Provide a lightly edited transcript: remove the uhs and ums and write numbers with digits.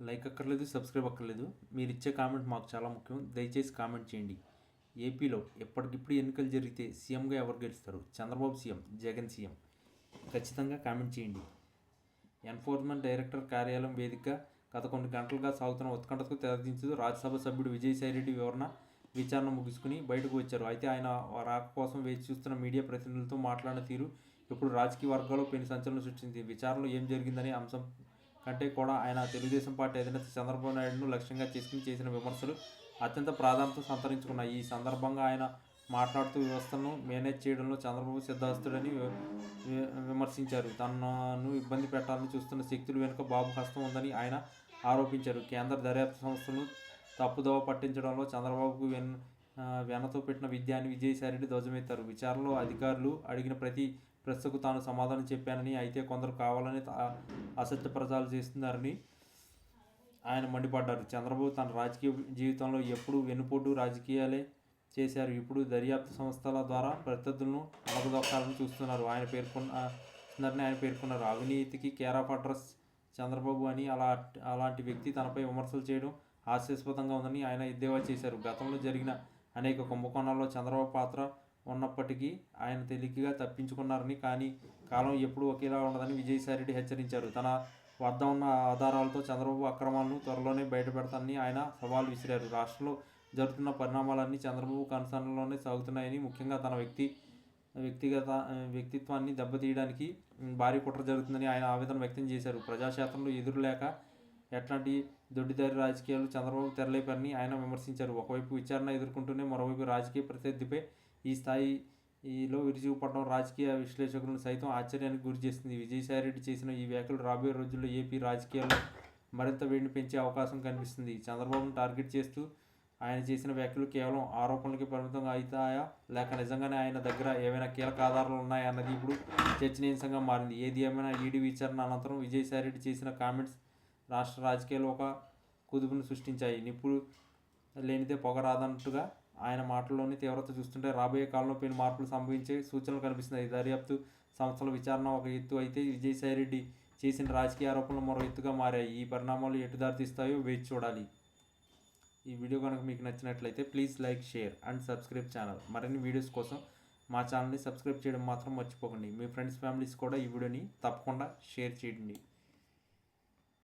Like అక్కర్లేదు, subscribe అక్కర్లేదు. మీరు ఇచ్చే కామెంట్ మాకు చాలా ముఖ్యం. దయచేసి కామెంట్ చేయండి. ఏపీలో ఎప్పటికిప్పుడు ఎన్నికలు జరిగితే సీఎంగా ఎవరు గెలుస్తారు? Chandrababu CM, Jagan CM? ఖచ్చితంగా కామెంట్ చేయండి. ఎన్ఫోర్స్మెంట్ డైరెక్టర్ కార్యాలయం వేదికగా గత కొన్ని గంటలుగా సాగుతున్న ఉత్కంఠకు తెరదించుతూ రాజ్యసభ సభ్యుడు విజయసాయిరెడ్డి విచారణ ముగుసుకుని బయటకు వచ్చారు. అయితే ఆయన రాక కోసం వేచి చూస్తున్న మీడియా ప్రతినిధులతో మాట్లాడిన తీరు ఇప్పుడు రాజకీయ వర్గాల్లో పెను సంచలనం సృష్టించింది. విచారణలో ఏం జరిగిందనే అంశం కంటే కూడా ఆయన తెలుగుదేశం పార్టీ అధినేత చంద్రబాబు నాయుడును లక్ష్యంగా చేసుకుని చేసిన విమర్శలు అత్యంత ప్రాధాన్యత సంతరించుకున్నాయి. ఈ సందర్భంగా ఆయన మాట్లాడుతూ వ్యవస్థను మేనేజ్ చేయడంలో చంద్రబాబు సిద్ధహస్తుడని విమర్శించారు. తనను ఇబ్బంది పెట్టాలని చూస్తున్న శక్తుల వెనుక బాబు హస్తం ఉందని ఆయన ఆరోపించారు. కేంద్ర దర్యాప్తు సంస్థలను తప్పుదోవ పట్టించడంలో చంద్రబాబుకు వెనతో పెట్టిన విద్యాన్ని విజయసాయిరెడ్డి ధ్వజమెత్తారు. విచారణలో అధికారులు అడిగిన ప్రతి ప్రశ్నకు తాను సమాధానం చెప్పానని, అయితే కొందరు కావాలని అసత్య ప్రచారాలు చేస్తున్నారని ఆయన మండిపడ్డారు. చంద్రబాబు తన రాజకీయ జీవితంలో ఎప్పుడు వెన్నుపోటు రాజకీయాలే చేశారు. ఇప్పుడు దర్యాప్తు సంస్థల ద్వారా ప్రత్యర్థులను అణగదొక్కాలని చూస్తున్నారని ఆయన పేర్కొన్నారు. అవినీతికి కేర్ ఆఫ్ అడ్రస్ చంద్రబాబు అని అలాంటి వ్యక్తి తనపై విమర్శలు చేయడం హాస్యాస్పదంగా ఉందని ఆయన ఎద్దేవా చేశారు. గతంలో జరిగిన అనేక కుంభకోణాల్లో చంద్రబాబు పాత్ర ఉన్నప్పటికీ ఆయన తేలికగా తప్పించుకున్నారని, కానీ కాలం ఎప్పుడూ ఒకేలా ఉండదని విజయసాయిరెడ్డి హెచ్చరించారు. తన వద్ద ఉన్న ఆధారాలతో చంద్రబాబు అక్రమాలను త్వరలోనే బయటపెడతానని ఆయన సవాల్ విసిరారు. రాష్ట్రంలో జరుగుతున్న పరిణామాలన్నీ చంద్రబాబు కన్సర్న్లోనే సాగుతున్నాయని, ముఖ్యంగా తన వ్యక్తిత్వాన్ని దెబ్బతీయడానికి భారీ కుట్ర జరుగుతుందని ఆయన ఆవేదన వ్యక్తం చేశారు. ప్రజాక్షేత్రంలో ఎదురులేక ఎట్లాంటి దొడ్డిదారి రాజకీయాలు చంద్రబాబు తెరలేపారని ఆయన విమర్శించారు. ఒకవైపు విచారణ ఎదుర్కొంటూనే మరోవైపు రాజకీయ ప్రత్యర్థిపై ఈ స్థాయిలో విరుచుకుపడడం రాజకీయ విశ్లేషకులను సైతం ఆశ్చర్యానికి గురి చేస్తుంది. విజయసాయిరెడ్డి చేసిన ఈ వ్యాఖ్యలు రాబోయే రోజుల్లో ఏపీ రాజకీయాల్లో మరింత వేడిని పెంచే అవకాశం కనిపిస్తుంది. చంద్రబాబును టార్గెట్ చేస్తూ ఆయన చేసిన వ్యాఖ్యలు కేవలం ఆరోపణలకి పరిమితం అవుతాయా, లేక నిజంగానే ఆయన దగ్గర ఏవైనా కీలక ఆధారాలు ఉన్నాయా అన్నది ఇప్పుడు చర్చనీయాంశంగా మారింది. ఏది ఏమైనా ఈడీ విచారణ అనంతరం విజయసాయిరెడ్డి చేసిన కామెంట్స్ రాష్ట్ర రాజకీయాల్లో ఒక కుదుపును సృష్టించాయి. నిప్పుడు లేనిదే పొగరాదన్నట్టుగా ఆయన మాటల్లోని తీవ్రత చూస్తుంటే రాబోయే కాలంలో పెను మార్పులు సంభవించే సూచనలు కనిపిస్తున్నాయి. దర్యాప్తు సంస్థల విచారణ ఒక ఎత్తు అయితే విజయసాయిరెడ్డి చేసిన రాజకీయ ఆరోపణలు మరో ఎత్తుగా మారాయి. ఈ పరిణామాలు ఎటు దారితీస్తాయో వేచి చూడాలి. ఈ వీడియో కనుక మీకు నచ్చినట్లయితే please like, share and subscribe channel. మరిన్ని వీడియోస్ కోసం మా ఛానల్ని సబ్స్క్రైబ్ చేయడం మాత్రం మర్చిపోకండి. మీ ఫ్రెండ్స్, ఫ్యామిలీస్ కూడా ఈ వీడియోని తప్పకుండా షేర్ చేయండి.